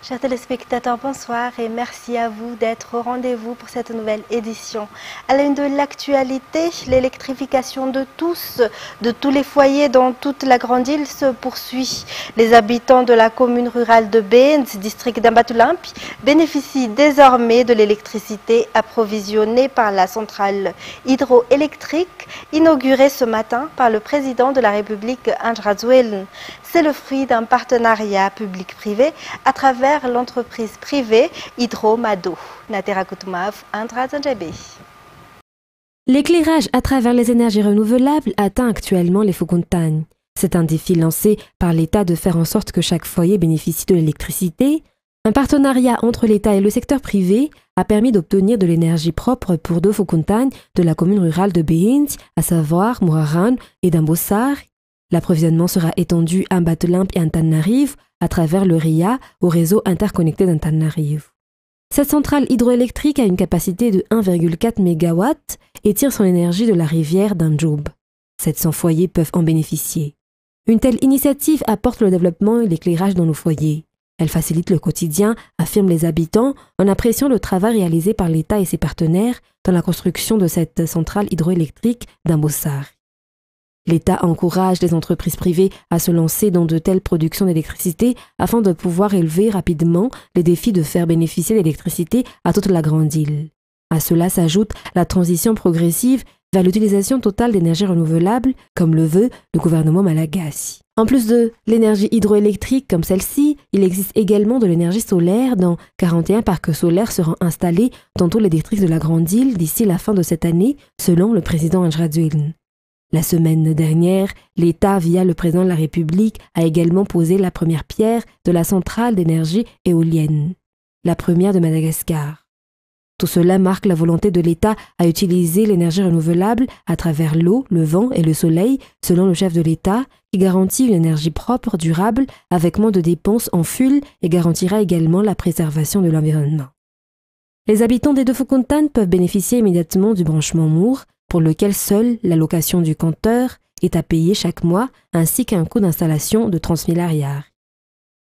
Chers téléspectateurs, bonsoir et merci à vous d'être au rendez-vous pour cette nouvelle édition. À la une de l'actualité, l'électrification de tous les foyers dans toute la grande île se poursuit. Les habitants de la commune rurale de Béens, district d'Ambatoulimpi, bénéficient désormais de l'électricité approvisionnée par la centrale hydroélectrique inaugurée ce matin par le président de la République, Ange Rajoelina. C'est le fruit d'un partenariat public-privé à travers l'entreprise privée Hydro-Mado. L'éclairage à travers les énergies renouvelables atteint actuellement les Foukontagnes. C'est un défi lancé par l'État de faire en sorte que chaque foyer bénéficie de l'électricité. Un partenariat entre l'État et le secteur privé a permis d'obtenir de l'énergie propre pour 2 Foukontagnes de la commune rurale de Béens, à savoir Mouraran et Dambossar. L'approvisionnement sera étendu à Ambatoulimpi et Antananarivo à travers le RIA au réseau interconnecté d'Antananarivo. Cette centrale hydroélectrique a une capacité de 1,4 MW et tire son énergie de la rivière d'Anjoub. 700 foyers peuvent en bénéficier. Une telle initiative apporte le développement et l'éclairage dans nos foyers. Elle facilite le quotidien, affirment les habitants, en appréciant le travail réalisé par l'État et ses partenaires dans la construction de cette centrale hydroélectrique d'Ambossar. L'État encourage les entreprises privées à se lancer dans de telles productions d'électricité afin de pouvoir élever rapidement les défis de faire bénéficier l'électricité à toute la grande île. À cela s'ajoute la transition progressive vers l'utilisation totale d'énergie renouvelable, comme le veut le gouvernement malagasy. En plus de l'énergie hydroélectrique comme celle-ci, il existe également de l'énergie solaire dont 41 parcs solaires seront installés dans tous les districts de la grande île d'ici la fin de cette année, selon le président Ange Rajoelina. La semaine dernière, l'État, via le président de la République, a également posé la première pierre de la centrale d'énergie éolienne, la première de Madagascar. Tout cela marque la volonté de l'État à utiliser l'énergie renouvelable à travers l'eau, le vent et le soleil, selon le chef de l'État, qui garantit une énergie propre, durable, avec moins de dépenses en fuel et garantira également la préservation de l'environnement. Les habitants des 2 Foukontagnes peuvent bénéficier immédiatement du branchement Mour, pour lequel seule la location du compteur est à payer chaque mois, ainsi qu'un coût d'installation de 30 000 ariars.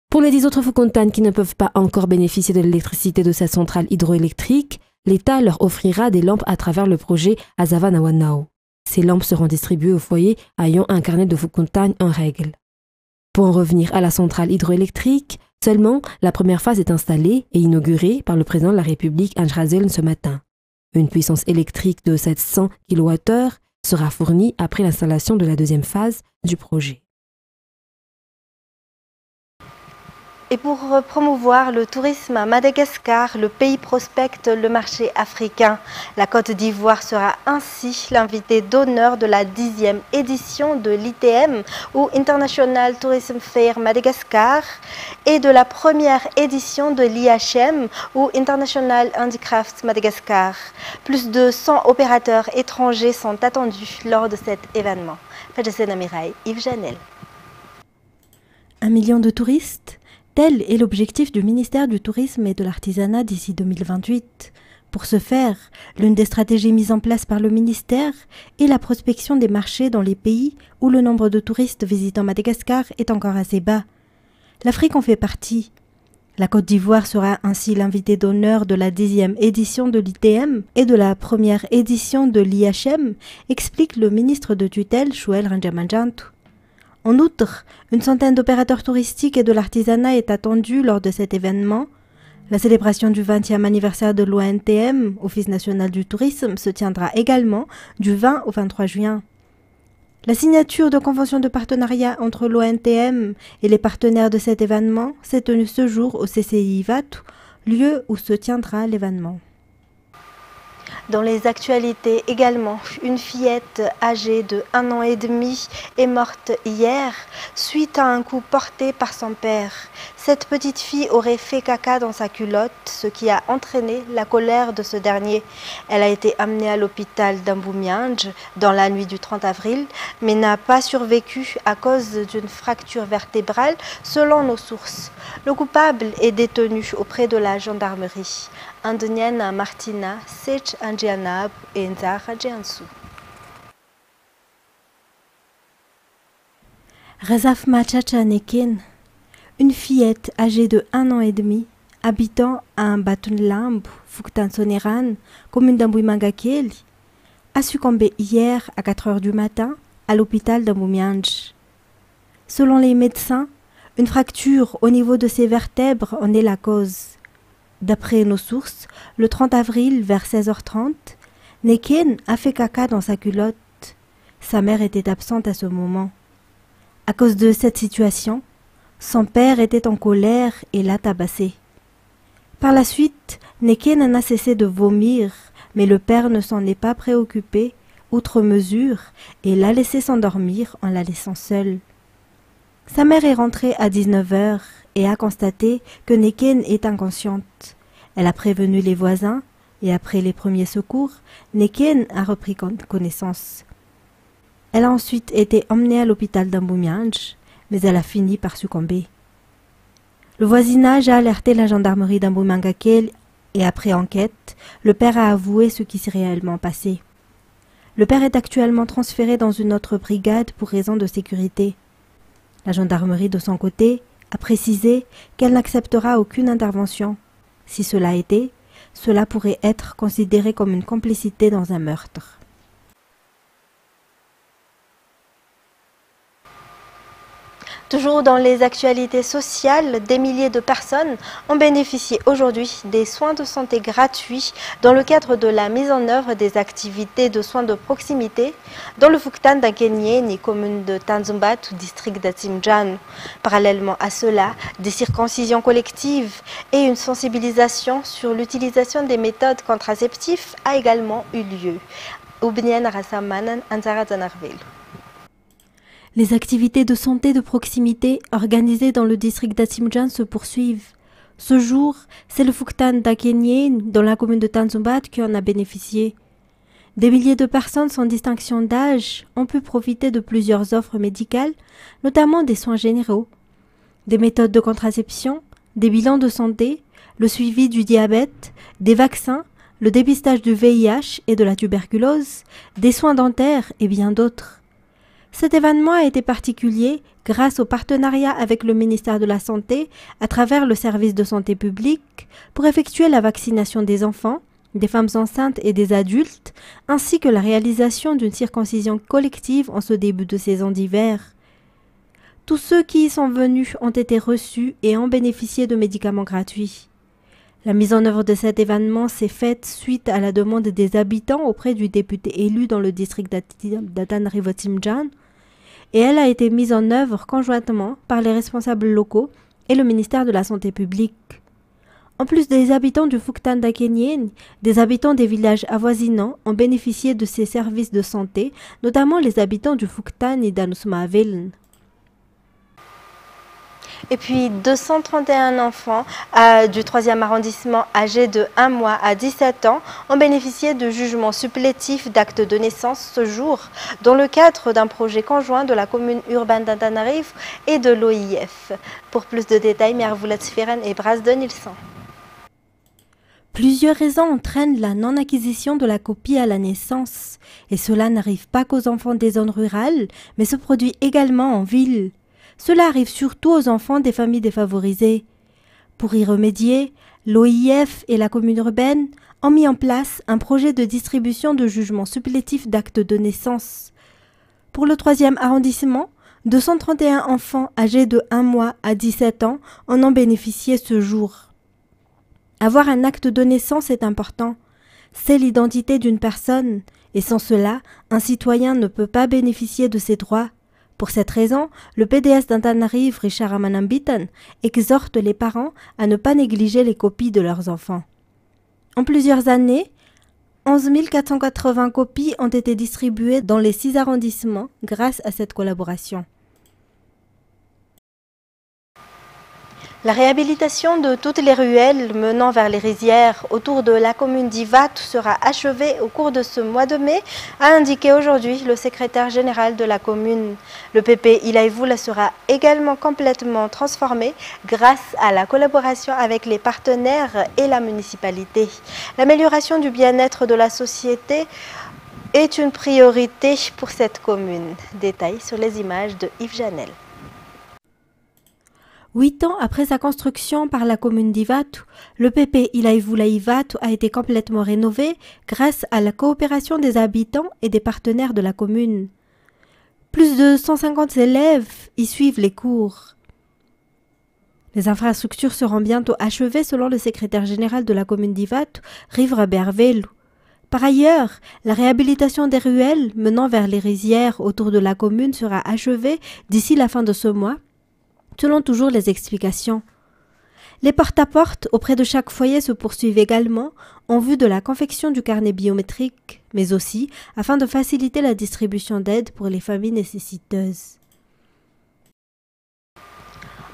Pour les 10 autres Foukontagnes qui ne peuvent pas encore bénéficier de l'électricité de cette centrale hydroélectrique, l'État leur offrira des lampes à travers le projet Azava-Nawanao. Ces lampes seront distribuées aux foyers ayant un carnet de Foukontagnes en règle. Pour en revenir à la centrale hydroélectrique, seulement la première phase est installée et inaugurée par le président de la République Ange Rajoelina ce matin. Une puissance électrique de 700 kWh sera fournie après l'installation de la deuxième phase du projet. Et pour promouvoir le tourisme à Madagascar, le pays prospecte le marché africain. La Côte d'Ivoire sera ainsi l'invité d'honneur de la 10e édition de l'ITM, ou International Tourism Fair Madagascar, et de la première édition de l'IHM, ou International Handicrafts Madagascar. Plus de 100 opérateurs étrangers sont attendus lors de cet événement. Yves Janel. 1 million de touristes? Tel est l'objectif du ministère du Tourisme et de l'Artisanat d'ici 2028. Pour ce faire, l'une des stratégies mises en place par le ministère est la prospection des marchés dans les pays où le nombre de touristes visitant Madagascar est encore assez bas. L'Afrique en fait partie. La Côte d'Ivoire sera ainsi l'invité d'honneur de la 10e édition de l'ITM et de la première édition de l'IHM, explique le ministre de tutelle Chouel Ranjamanjantou. En outre, une centaine d'opérateurs touristiques et de l'artisanat est attendue lors de cet événement. La célébration du 20e anniversaire de l'ONTM, Office national du tourisme, se tiendra également du 20 au 23 juin. La signature de conventions de partenariat entre l'ONTM et les partenaires de cet événement s'est tenue ce jour au CCI Vatou, lieu où se tiendra l'événement. Dans les actualités également, une fillette âgée de 1 an et demi est morte hier suite à un coup porté par son père. Cette petite fille aurait fait caca dans sa culotte, ce qui a entraîné la colère de ce dernier. Elle a été amenée à l'hôpital d'Amboumiange dans la nuit du 30 avril, mais n'a pas survécu à cause d'une fracture vertébrale selon nos sources. Le coupable est détenu auprès de la gendarmerie. Andoniana Martina, Sech Angianab et Nzara Djiansou. Razaf Machacha Nekin. Une fillette âgée de 1 an et demi, habitant à Batunlamb, Fuktan Soneran, commune d'Amboui-Mangakeli, a succombé hier à 4 heures du matin à l'hôpital d'Amboumianj. Selon les médecins, une fracture au niveau de ses vertèbres en est la cause. D'après nos sources, le 30 avril vers 16h30, Neken a fait caca dans sa culotte. Sa mère était absente à ce moment. À cause de cette situation, son père était en colère et l'a tabassé. Par la suite, Neken en a cessé de vomir, mais le père ne s'en est pas préoccupé, outre mesure, et l'a laissé s'endormir en la laissant seule. Sa mère est rentrée à 19h et a constaté que Neken est inconsciente. Elle a prévenu les voisins et après les premiers secours, Neken a repris connaissance. Elle a ensuite été emmenée à l'hôpital d'Amboumianj, mais elle a fini par succomber. Le voisinage a alerté la gendarmerie d'Ambouy-Mangakeli et après enquête, le père a avoué ce qui s'est réellement passé. Le père est actuellement transféré dans une autre brigade pour raison de sécurité. La gendarmerie, de son côté, a précisé qu'elle n'acceptera aucune intervention. Si cela était, cela pourrait être considéré comme une complicité dans un meurtre. Toujours dans les actualités sociales, des milliers de personnes ont bénéficié aujourd'hui des soins de santé gratuits dans le cadre de la mise en œuvre des activités de soins de proximité dans le Fuktan d'Akenyeni, commune de Tanzumbat, district d'Atsimjan. Parallèlement à cela, des circoncisions collectives et une sensibilisation sur l'utilisation des méthodes contraceptives a également eu lieu. Les activités de santé de proximité organisées dans le district d'Atsimjan se poursuivent. Ce jour, c'est le Fuktan d'Akenyeni, dans la commune de Tanzumbat, qui en a bénéficié. Des milliers de personnes sans distinction d'âge ont pu profiter de plusieurs offres médicales, notamment des soins généraux, des méthodes de contraception, des bilans de santé, le suivi du diabète, des vaccins, le dépistage du VIH et de la tuberculose, des soins dentaires et bien d'autres. Cet événement a été particulier grâce au partenariat avec le ministère de la Santé à travers le service de santé publique pour effectuer la vaccination des enfants, des femmes enceintes et des adultes, ainsi que la réalisation d'une circoncision collective en ce début de saison d'hiver. Tous ceux qui y sont venus ont été reçus et ont bénéficié de médicaments gratuits. La mise en œuvre de cet événement s'est faite suite à la demande des habitants auprès du député élu dans le district d'Atanrivotimjan et elle a été mise en œuvre conjointement par les responsables locaux et le ministère de la Santé publique. En plus des habitants du Fuktan d'Akenyeni, des habitants des villages avoisinants ont bénéficié de ces services de santé, notamment les habitants du Fuktan et d'Anusmaveln. Et puis 231 enfants du 3e arrondissement âgés de 1 mois à 17 ans ont bénéficié de jugements supplétifs d'actes de naissance ce jour dans le cadre d'un projet conjoint de la commune urbaine d'Antananarivo et de l'OIF. Pour plus de détails, Mervoulat Sferen et Brasden Nilsson. Plusieurs raisons entraînent la non-acquisition de la copie à la naissance, et cela n'arrive pas qu'aux enfants des zones rurales, mais se produit également en ville. Cela arrive surtout aux enfants des familles défavorisées. Pour y remédier, l'OIF et la commune urbaine ont mis en place un projet de distribution de jugements supplétifs d'actes de naissance. Pour le 3e arrondissement, 231 enfants âgés de 1 mois à 17 ans en ont bénéficié ce jour. Avoir un acte de naissance est important. C'est l'identité d'une personne, et sans cela, un citoyen ne peut pas bénéficier de ses droits. Pour cette raison, le PDS d'Antananarivo, Richard Amanambitan, exhorte les parents à ne pas négliger les copies de leurs enfants. En plusieurs années, 11 480 copies ont été distribuées dans les 6 arrondissements grâce à cette collaboration. La réhabilitation de toutes les ruelles menant vers les rizières autour de la commune d'Ivat sera achevée au cours de ce mois de mai, a indiqué aujourd'hui le secrétaire général de la commune. Le PP Ilaïvoula sera également complètement transformé grâce à la collaboration avec les partenaires et la municipalité. L'amélioration du bien-être de la société est une priorité pour cette commune. Détails sur les images de Yves Janel. 8 ans après sa construction par la commune d'Ivatu, le PP Ilaivula Ivatu a été complètement rénové grâce à la coopération des habitants et des partenaires de la commune. Plus de 150 élèves y suivent les cours. Les infrastructures seront bientôt achevées selon le secrétaire général de la commune d'Ivatu, Rivra Bervelu. Par ailleurs, la réhabilitation des ruelles menant vers les rizières autour de la commune sera achevée d'ici la fin de ce mois, selon toujours les explications. Les porte-à-porte auprès de chaque foyer se poursuivent également en vue de la confection du carnet biométrique, mais aussi afin de faciliter la distribution d'aide pour les familles nécessiteuses.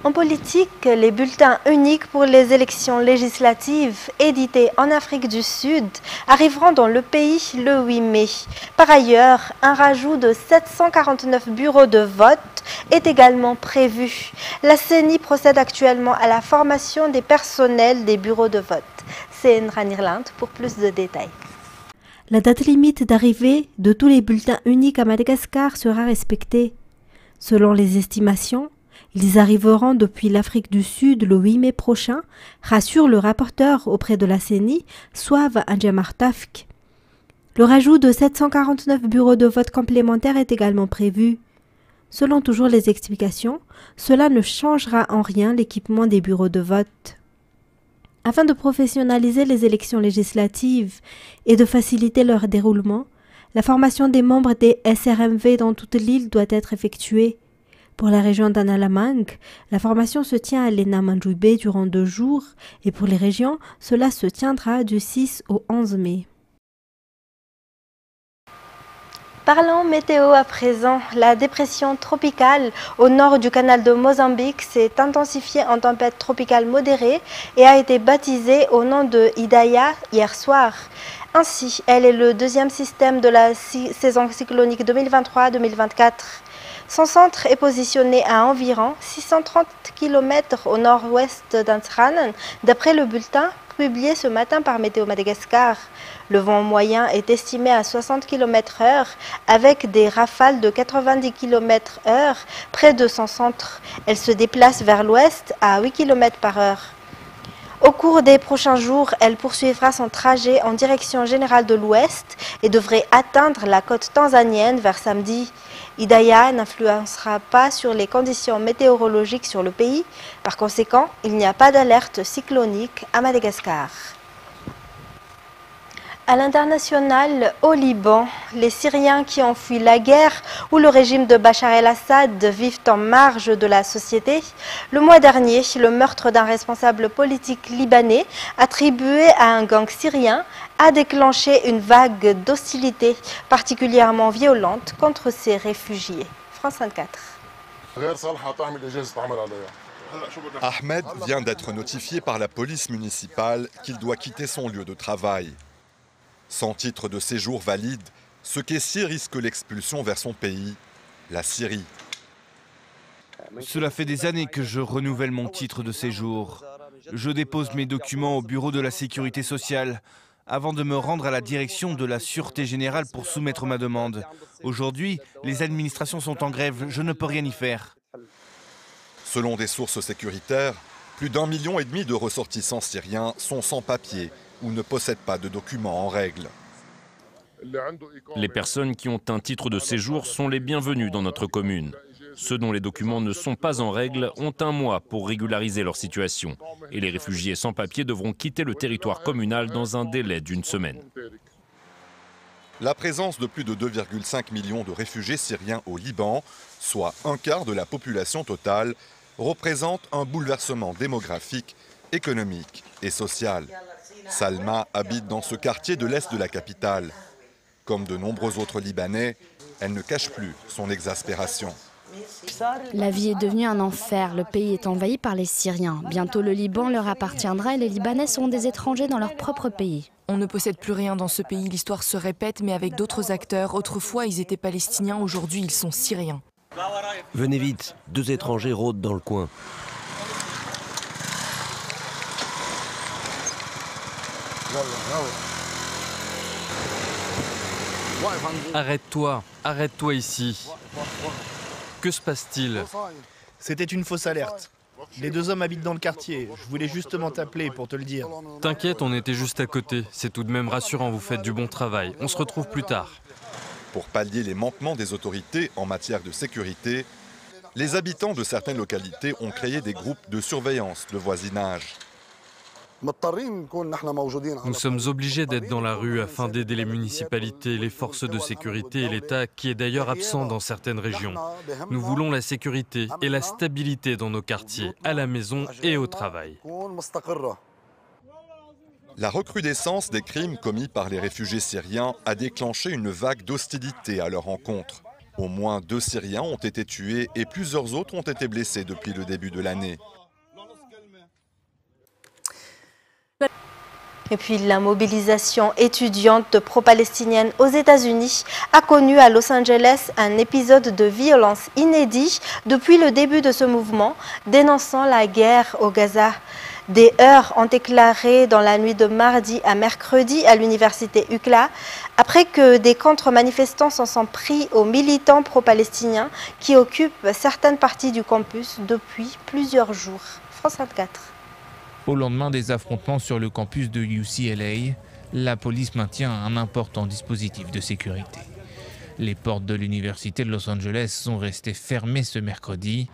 En politique, les bulletins uniques pour les élections législatives édités en Afrique du Sud arriveront dans le pays le 8 mai. Par ailleurs, un rajout de 749 bureaux de vote est également prévu. La CENI procède actuellement à la formation des personnels des bureaux de vote. C'est Nran Irlande pour plus de détails. La date limite d'arrivée de tous les bulletins uniques à Madagascar sera respectée. Selon les estimations, ils arriveront depuis l'Afrique du Sud le 8 mai prochain, rassure le rapporteur auprès de la CENI, Soave Andjamartafk. Le rajout de 749 bureaux de vote complémentaires est également prévu. Selon toujours les explications, cela ne changera en rien l'équipement des bureaux de vote. Afin de professionnaliser les élections législatives et de faciliter leur déroulement, la formation des membres des SRMV dans toute l'île doit être effectuée. Pour la région d'Analamang, la formation se tient à l'ENA Mandjoubé durant 2 jours et pour les régions, cela se tiendra du 6 au 11 mai. Parlons météo à présent. La dépression tropicale au nord du canal de Mozambique s'est intensifiée en tempête tropicale modérée et a été baptisée au nom de Hidaya hier soir. Ainsi, elle est le deuxième système de la saison cyclonique 2023-2024. Son centre est positionné à environ 630 km au nord-ouest d'Antsranen, d'après le bulletin publié ce matin par Météo Madagascar. Le vent moyen est estimé à 60 km/h avec des rafales de 90 km/h près de son centre. Elle se déplace vers l'ouest à 8 km/h. Au cours des prochains jours, elle poursuivra son trajet en direction générale de l'ouest et devrait atteindre la côte tanzanienne vers samedi. Hidaya n'influencera pas sur les conditions météorologiques sur le pays. Par conséquent, il n'y a pas d'alerte cyclonique à Madagascar. À l'international, au Liban, les Syriens qui ont fui la guerre où le régime de Bachar el-Assad vivent en marge de la société. Le mois dernier, le meurtre d'un responsable politique libanais attribué à un gang syrien a déclenché une vague d'hostilité particulièrement violente contre ces réfugiés. France 24. Ahmed vient d'être notifié par la police municipale qu'il doit quitter son lieu de travail. Sans titre de séjour valide, ce caissier risque l'expulsion vers son pays, la Syrie. Cela fait des années que je renouvelle mon titre de séjour. Je dépose mes documents au bureau de la sécurité sociale avant de me rendre à la direction de la Sûreté Générale pour soumettre ma demande. Aujourd'hui, les administrations sont en grève, je ne peux rien y faire. Selon des sources sécuritaires, plus d'1,5 million de ressortissants syriens sont sans papier ou ne possèdent pas de documents en règle. Les personnes qui ont un titre de séjour sont les bienvenues dans notre commune. Ceux dont les documents ne sont pas en règle ont 1 mois pour régulariser leur situation. Et les réfugiés sans papier devront quitter le territoire communal dans un délai d'1 semaine. La présence de plus de 2,5 millions de réfugiés syriens au Liban, soit 1/4 de la population totale, représente un bouleversement démographique, économique et social. Salma habite dans ce quartier de l'est de la capitale. Comme de nombreux autres Libanais, elle ne cache plus son exaspération. La vie est devenue un enfer. Le pays est envahi par les Syriens. Bientôt le Liban leur appartiendra et les Libanais seront des étrangers dans leur propre pays. On ne possède plus rien dans ce pays. L'histoire se répète, mais avec d'autres acteurs. Autrefois, ils étaient palestiniens. Aujourd'hui, ils sont syriens. Venez vite, 2 étrangers rôdent dans le coin. Arrête-toi, arrête-toi ici. Que se passe-t-il? C'était une fausse alerte. Les deux hommes habitent dans le quartier. Je voulais justement t'appeler pour te le dire. T'inquiète, on était juste à côté. C'est tout de même rassurant, vous faites du bon travail. On se retrouve plus tard. Pour pallier les manquements des autorités en matière de sécurité, les habitants de certaines localités ont créé des groupes de surveillance de voisinage. Nous sommes obligés d'être dans la rue afin d'aider les municipalités, les forces de sécurité et l'État, qui est d'ailleurs absent dans certaines régions. Nous voulons la sécurité et la stabilité dans nos quartiers, à la maison et au travail. La recrudescence des crimes commis par les réfugiés syriens a déclenché une vague d'hostilité à leur encontre. Au moins 2 Syriens ont été tués et plusieurs autres ont été blessés depuis le début de l'année. Et puis la mobilisation étudiante pro-palestinienne aux États-Unis a connu à Los Angeles un épisode de violence inédit depuis le début de ce mouvement, dénonçant la guerre au Gaza. Des heurts ont éclaté dans la nuit de mardi à mercredi à l'université UCLA, après que des contre-manifestants s'en sont pris aux militants pro-palestiniens qui occupent certaines parties du campus depuis plusieurs jours. France 24. Au lendemain des affrontements sur le campus de UCLA, la police maintient un important dispositif de sécurité. Les portes de l'université de Los Angeles sont restées fermées ce mercredi.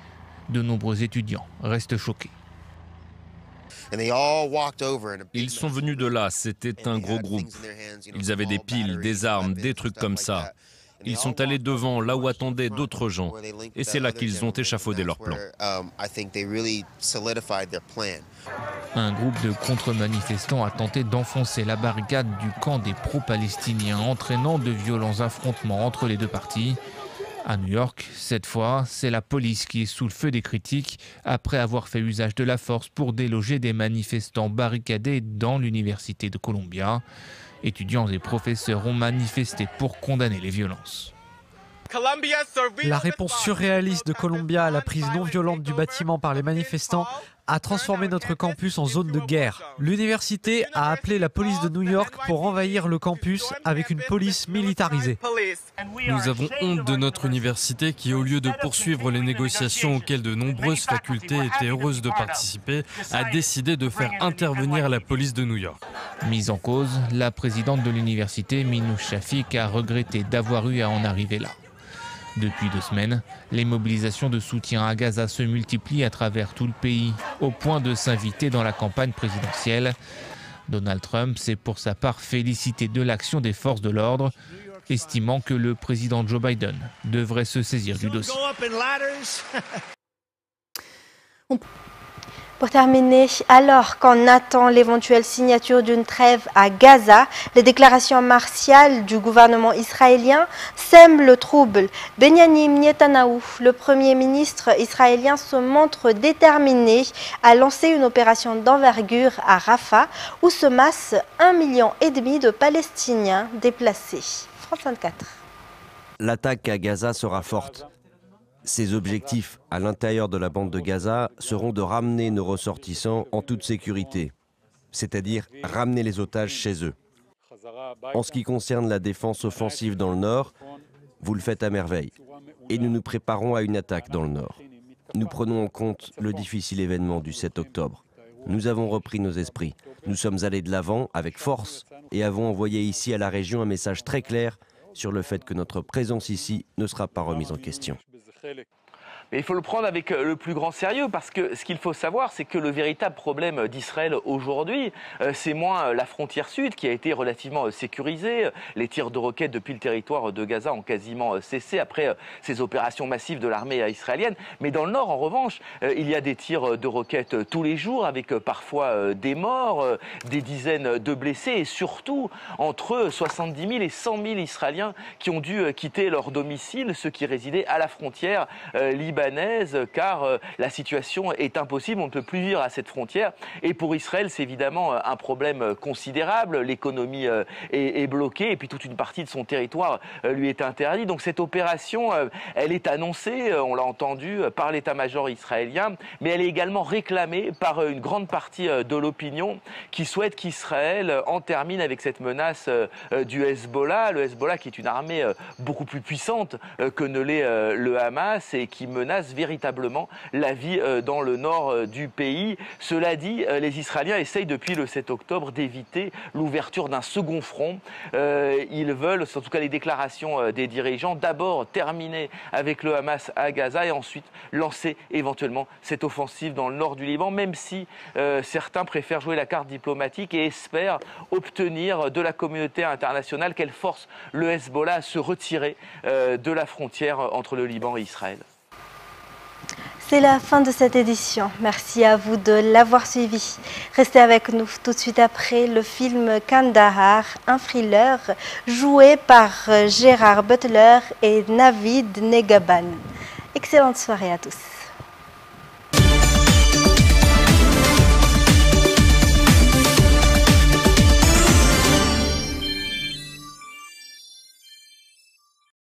De nombreux étudiants restent choqués. Ils sont venus de là, c'était un gros groupe. Ils avaient des piles, des armes, des trucs comme ça. Ils sont allés devant, là où attendaient d'autres gens. Et c'est là qu'ils ont échafaudé leur plan. Un groupe de contre-manifestants a tenté d'enfoncer la barricade du camp des pro-palestiniens, entraînant de violents affrontements entre les deux parties. À New York, cette fois, c'est la police qui est sous le feu des critiques après avoir fait usage de la force pour déloger des manifestants barricadés dans l'université de Columbia. Étudiants et professeurs ont manifesté pour condamner les violences. La réponse surréaliste de Columbia à la prise non violente du bâtiment par les manifestants a transformé notre campus en zone de guerre. L'université a appelé la police de New York pour envahir le campus avec une police militarisée. Nous avons honte de notre université qui, au lieu de poursuivre les négociations auxquelles de nombreuses facultés étaient heureuses de participer, a décidé de faire intervenir la police de New York. Mise en cause, la présidente de l'université, Minouche Shafik, a regretté d'avoir eu à en arriver là. Depuis 2 semaines, les mobilisations de soutien à Gaza se multiplient à travers tout le pays, au point de s'inviter dans la campagne présidentielle. Donald Trump s'est pour sa part félicité de l'action des forces de l'ordre, estimant que le président Joe Biden devrait se saisir du dossier. Pour terminer, alors qu'on attend l'éventuelle signature d'une trêve à Gaza, les déclarations martiales du gouvernement israélien sèment le trouble. Benyamin Netanyahou, le Premier ministre israélien, se montre déterminé à lancer une opération d'envergure à Rafah, où se massent 1,5 million de Palestiniens déplacés. France 24. L'attaque à Gaza sera forte. Ses objectifs à l'intérieur de la bande de Gaza seront de ramener nos ressortissants en toute sécurité, c'est-à-dire ramener les otages chez eux. En ce qui concerne la défense offensive dans le nord, vous le faites à merveille. Et nous nous préparons à une attaque dans le nord. Nous prenons en compte le difficile événement du 7 octobre. Nous avons repris nos esprits. Nous sommes allés de l'avant avec force et avons envoyé ici à la région un message très clair sur le fait que notre présence ici ne sera pas remise en question. Mais il faut le prendre avec le plus grand sérieux parce que ce qu'il faut savoir, c'est que le véritable problème d'Israël aujourd'hui, c'est moins la frontière sud qui a été relativement sécurisée. Les tirs de roquettes depuis le territoire de Gaza ont quasiment cessé après ces opérations massives de l'armée israélienne. Mais dans le nord, en revanche, il y a des tirs de roquettes tous les jours avec parfois des morts, des dizaines de blessés et surtout entre 70 000 et 100 000 Israéliens qui ont dû quitter leur domicile, ceux qui résidaient à la frontière libanaise, car la situation est impossible, on ne peut plus vivre à cette frontière. Et pour Israël, c'est évidemment un problème considérable. L'économie est bloquée et puis toute une partie de son territoire lui est interdite. Donc cette opération, elle est annoncée, on l'a entendu, par l'état-major israélien, mais elle est également réclamée par une grande partie de l'opinion qui souhaite qu'Israël en termine avec cette menace du Hezbollah. Le Hezbollah qui est une armée beaucoup plus puissante que ne l'est le Hamas et qui menace menace véritablement la vie dans le nord du pays. Cela dit, les Israéliens essayent depuis le 7 octobre d'éviter l'ouverture d'un second front. Ils veulent, en tout cas les déclarations des dirigeants, d'abord terminer avec le Hamas à Gaza et ensuite lancer éventuellement cette offensive dans le nord du Liban, même si certains préfèrent jouer la carte diplomatique et espèrent obtenir de la communauté internationale qu'elle force le Hezbollah à se retirer de la frontière entre le Liban et Israël. C'est la fin de cette édition. Merci à vous de l'avoir suivi. Restez avec nous tout de suite après le film Kandahar, un thriller joué par Gérard Butler et Navid Negaban. Excellente soirée à tous.